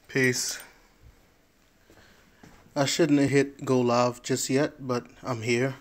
Peace. I shouldn't have hit go live just yet, but I'm here.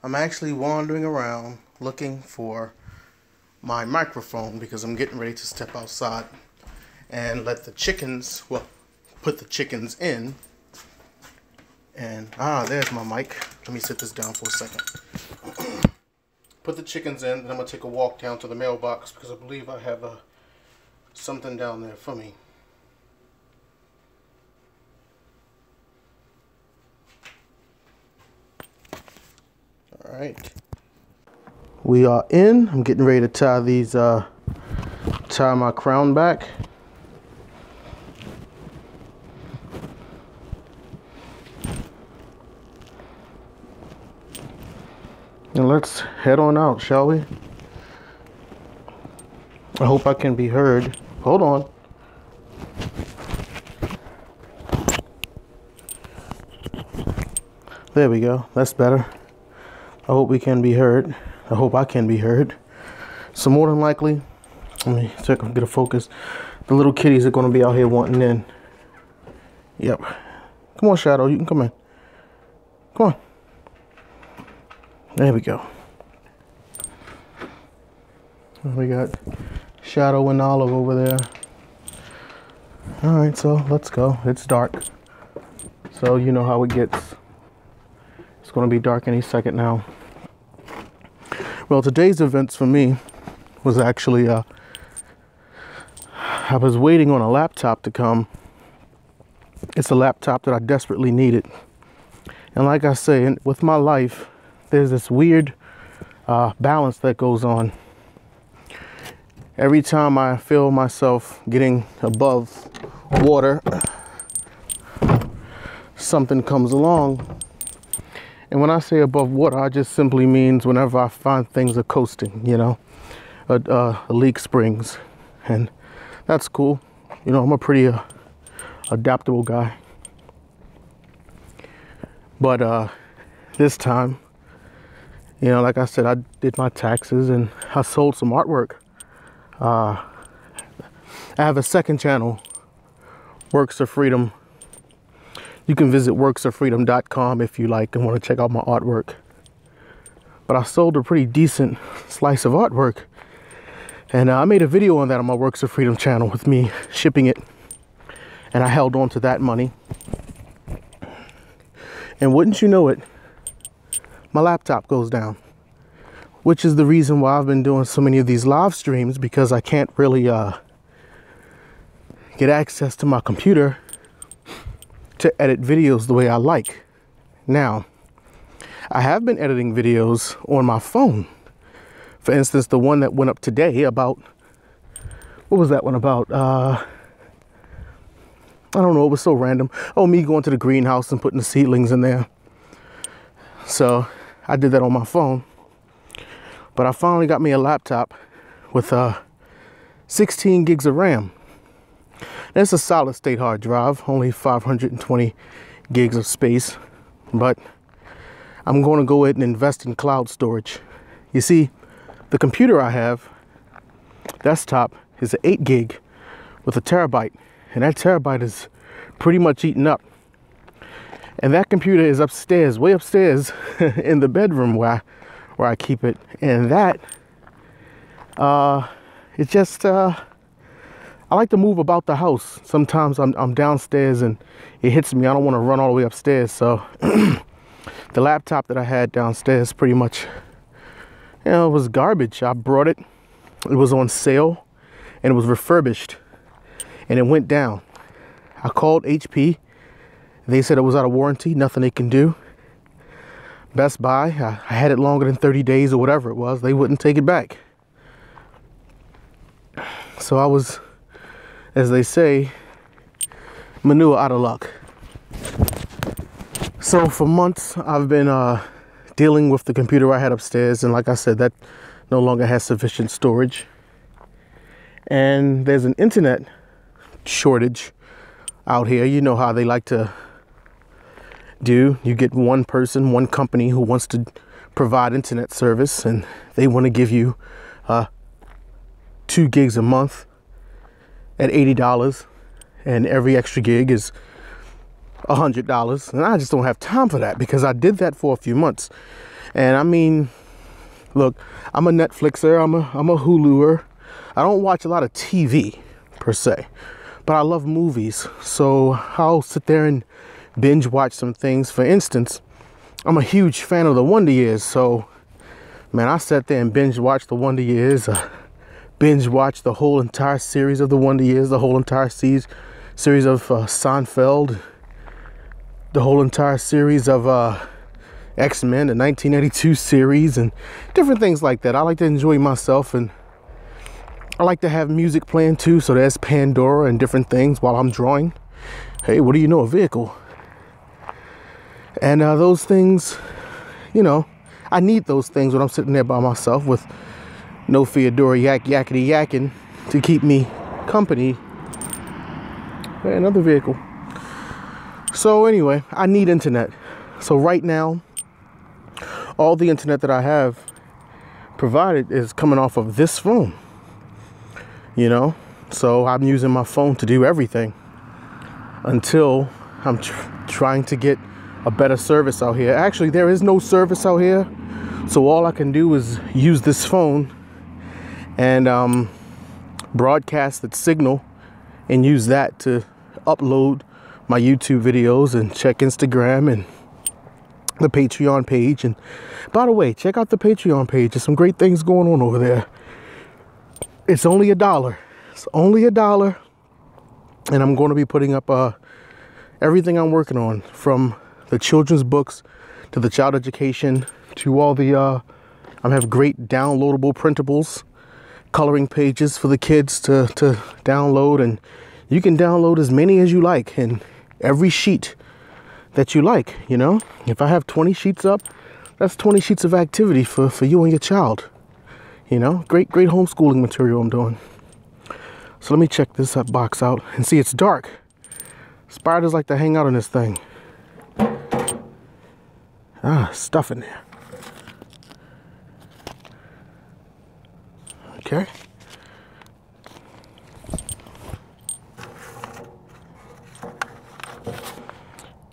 I'm actually wandering around looking for my microphone because I'm getting ready to step outside and let the chickens, well, put the chickens in. And, there's my mic. Let me sit this down for a second. Put the chickens in, and I'm going to take a walk down to the mailbox because I believe I have something down there for me. Alright. We are in. I'm getting ready to tie my crown back. And let's head on out, shall we? I hope I can be heard. Hold on. There we go. That's better. I hope we can be heard. I hope I can be heard. So more than likely, let me check and get a focus. The little kitties are going to be out here wanting in. Yep. Come on, Shadow. You can come in. Come on. There we go. We got Shadow and Olive over there. Alright, so let's go. It's dark. So you know how it gets. It's going to be dark any second now. Well, today's events for me was actually, I was waiting on a laptop to come. It's a laptop that I desperately needed. And like I say, with my life, there's this weird balance that goes on. Every time I feel myself getting above water, something comes along. And when I say above water, I just simply means whenever I find things are coasting, you know, a leak springs. And that's cool. You know, I'm a pretty adaptable guy. But this time, you know, like I said, I did my taxes and I sold some artwork. I have a second channel, Works of Freedom. You can visit worksoffreedom.com if you like and want to check out my artwork. But I sold a pretty decent slice of artwork. And I made a video on that on my Works of Freedom channel with me shipping it. And I held on to that money. And wouldn't you know it, my laptop goes down, which is the reason why I've been doing so many of these live streams, because I can't really get access to my computer to edit videos the way I like. Now, I have been editing videos on my phone. For instance, the one that went up today about, what was that one about? I don't know, it was so random. Oh, me going to the greenhouse and putting the seedlings in there. So I did that on my phone. But I finally got me a laptop with 16 gigs of RAM. It's a solid state hard drive, only 520 gigs of space. But I'm going to go ahead and invest in cloud storage. You see, the computer I have, desktop, is an 8 gig with a terabyte. And that terabyte is pretty much eaten up. And that computer is upstairs, way upstairs in the bedroom where I keep it. And that, it's just, I like to move about the house. Sometimes I'm downstairs and it hits me. I don't want to run all the way upstairs. So the laptop that I had downstairs pretty much, you know, it was garbage. I brought it. It was on sale and it was refurbished and it went down. I called HP. They said it was out of warranty, nothing they can do. Best Buy, I had it longer than 30 days or whatever it was. They wouldn't take it back. So I was, as they say, manure out of luck. So for months, I've been dealing with the computer I had upstairs. And like I said, that no longer has sufficient storage. And there's an internet shortage out here. You know how they like to do. You get one person, one company who wants to provide internet service, and they want to give you 2 gigs a month at $80. and every extra gig is $100, and I just don't have time for that because I did that for a few months. And I mean, look, I'm a Netflixer, I'm a Huluer. I don't watch a lot of TV per se, but I love movies, so I'll sit there and binge watch some things. For instance, I'm a huge fan of the Wonder Years, so man, I sat there and binge watched the Wonder Years, binge watched the whole entire series of the Wonder Years, the whole entire series of Seinfeld, the whole entire series of X-Men, the 1982 series, and different things like that. I like to enjoy myself, and I like to have music playing too, so there's Pandora and different things while I'm drawing. Hey, what do you know, a vehicle? And those things, you know, I need those things when I'm sitting there by myself with no Feodora yakety yakking to keep me company. Hey, another vehicle. So anyway, I need internet. So right now, all the internet that I have provided is coming off of this phone, you know? So I'm using my phone to do everything until I'm trying to get a better service out here. Actually, there is no service out here. So all I can do is use this phone and broadcast its signal and use that to upload my YouTube videos and check Instagram and the Patreon page. And by the way, check out the Patreon page. There's some great things going on over there. It's only $1. It's only $1. And I'm going to be putting up everything I'm working on, from the children's books to the child education to all the I have great downloadable printables, coloring pages for the kids to download, and you can download as many as you like and every sheet that you like, you know. If I have 20 sheets up, that's 20 sheets of activity for you and your child, you know. Great homeschooling material I'm doing. So let me check this box out and see. It's dark. Spiders like to hang out in this thing. Stuff in there. Okay.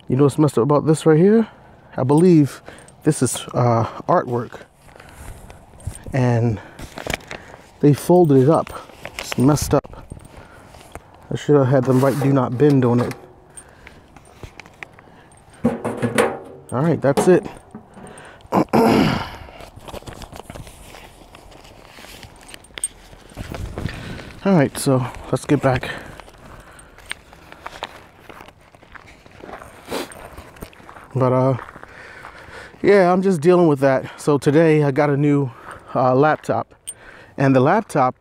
You know what's messed up about this right here? I believe this is artwork, and they folded it up. It's messed up. I should have had them write "Do not bend" on it. All right, that's it. All right, so let's get back. But yeah, I'm just dealing with that. So today I got a new laptop, and the laptop,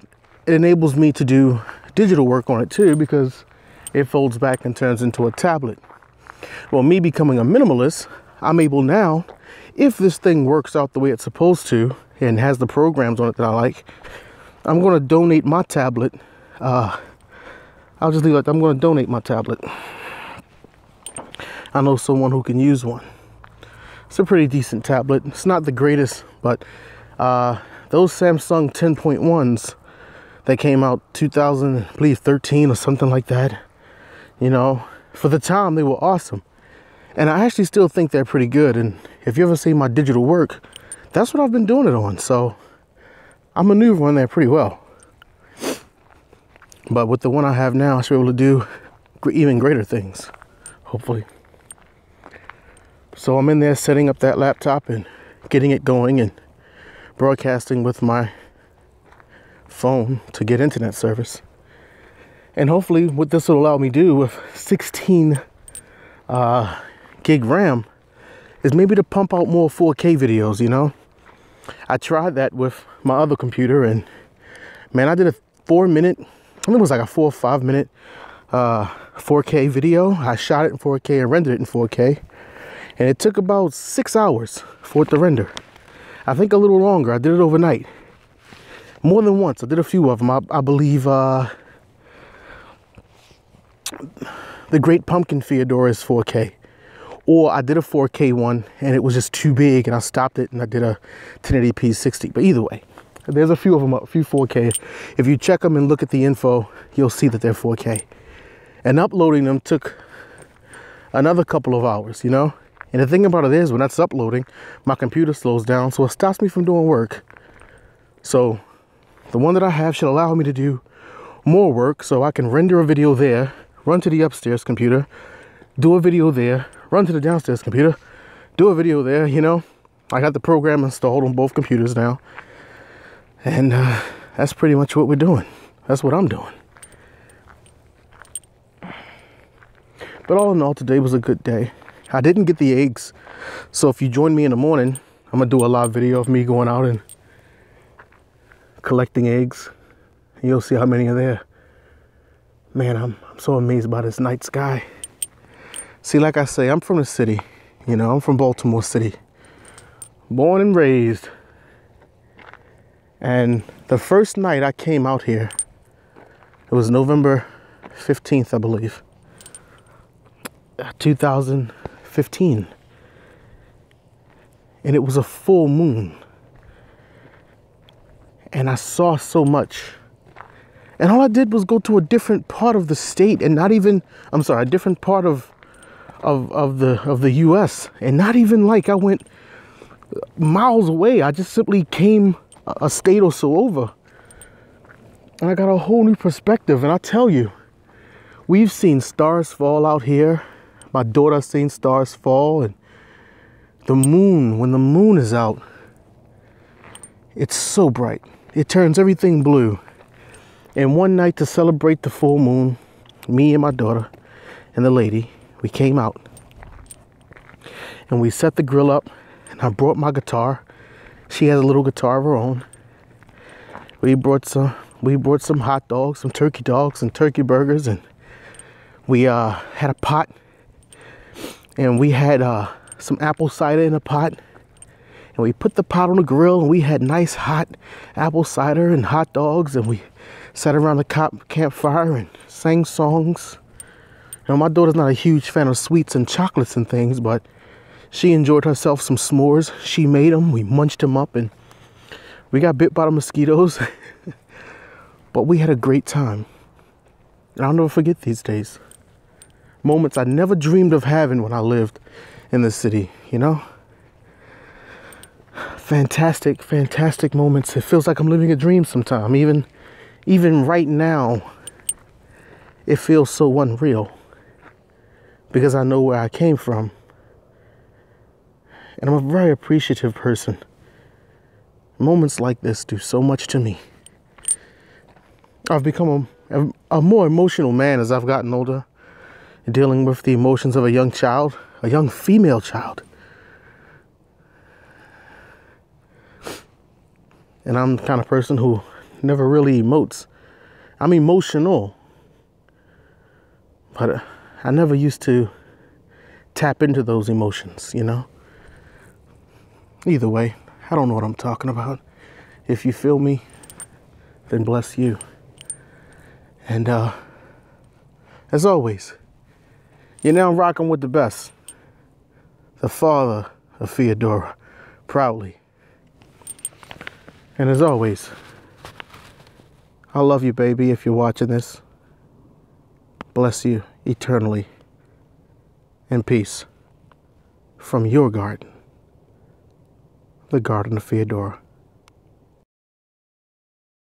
it enables me to do digital work on it too, because it folds back and turns into a tablet. Well, me becoming a minimalist, I'm able now, if this thing works out the way it's supposed to and has the programs on it that I like, I'm going to donate my tablet. I'll just leave it like I'm going to donate my tablet. I know someone who can use one. It's a pretty decent tablet. It's not the greatest, but those Samsung 10.1s that came out 2013 or something like that, you know, for the time they were awesome. And I actually still think they're pretty good. And if you ever see my digital work, that's what I've been doing it on. So I maneuver on there pretty well. But with the one I have now, I should be able to do even greater things, hopefully. So I'm in there setting up that laptop and getting it going and broadcasting with my phone to get internet service. And hopefully what this will allow me to do with 16 gig RAM is maybe to pump out more 4K videos, you know. I tried that with my other computer, and man, I did a 4-minute, I think it was like a 4 or 5 minute 4K video. I shot it in 4K and rendered it in 4K, and it took about 6 hours for it to render. I think a little longer. I did it overnight. More than once. I did a few of them. I believe the Great Pumpkin Feodora is 4K. Or I did a 4K one and it was just too big and I stopped it and I did a 1080p 60. But either way, there's a few of them, a few 4K. If you check them and look at the info, you'll see that they're 4K. And uploading them took another couple of hours, you know? And the thing about it is, when that's uploading, my computer slows down, so it stops me from doing work. So the one that I have should allow me to do more work, so I can render a video there, run to the upstairs computer, do a video there, run to the downstairs computer, do a video there, you know? I got the program installed on both computers now. And that's pretty much what we're doing. That's what I'm doing. But all in all, today was a good day. I didn't get the eggs. So if you join me in the morning, I'm going to do a live video of me going out and collecting eggs. You'll see how many are there. Man, I'm so amazed by this night sky. See, like I say, I'm from the city. You know, I'm from Baltimore City. Born and raised. And the first night I came out here, it was November 15th, I believe. 2015. And it was a full moon. And I saw so much. And all I did was go to a different part of the state and not even, I'm sorry, a different part of the US. And not even like I went miles away. I just simply came a state or so over. And I got a whole new perspective. And I tell you, we've seen stars fall out here. My daughter's seen stars fall, and the moon, when the moon is out, it's so bright. It turns everything blue. And one night to celebrate the full moon, me and my daughter and the lady, we came out and we set the grill up, and I brought my guitar. She has a little guitar of her own. We brought some hot dogs, some turkey dogs and turkey burgers, and we had a pot. And we had some apple cider in a pot. And we put the pot on the grill, and we had nice hot apple cider and hot dogs. And we sat around the campfire and sang songs. You know, my daughter's not a huge fan of sweets and chocolates and things, but she enjoyed herself some s'mores. She made them. We munched them up, and we got bit by the mosquitoes. But we had a great time. And I'll never forget these days. Moments I never dreamed of having when I lived in the city, you know? Fantastic, fantastic moments. It feels like I'm living a dream sometime. Even right now, it feels so unreal because I know where I came from. And I'm a very appreciative person. Moments like this do so much to me. I've become a more emotional man as I've gotten older, dealing with the emotions of a young child, a young female child. And I'm the kind of person who never really emotes. I'm emotional, but I never used to tap into those emotions, you know? Either way, I don't know what I'm talking about. If you feel me, then bless you. And as always, you're now rocking with the best. The father of Feodora, proudly. And as always, I love you, baby, if you're watching this. Bless you eternally. And peace from your garden, the Garden of Feodora.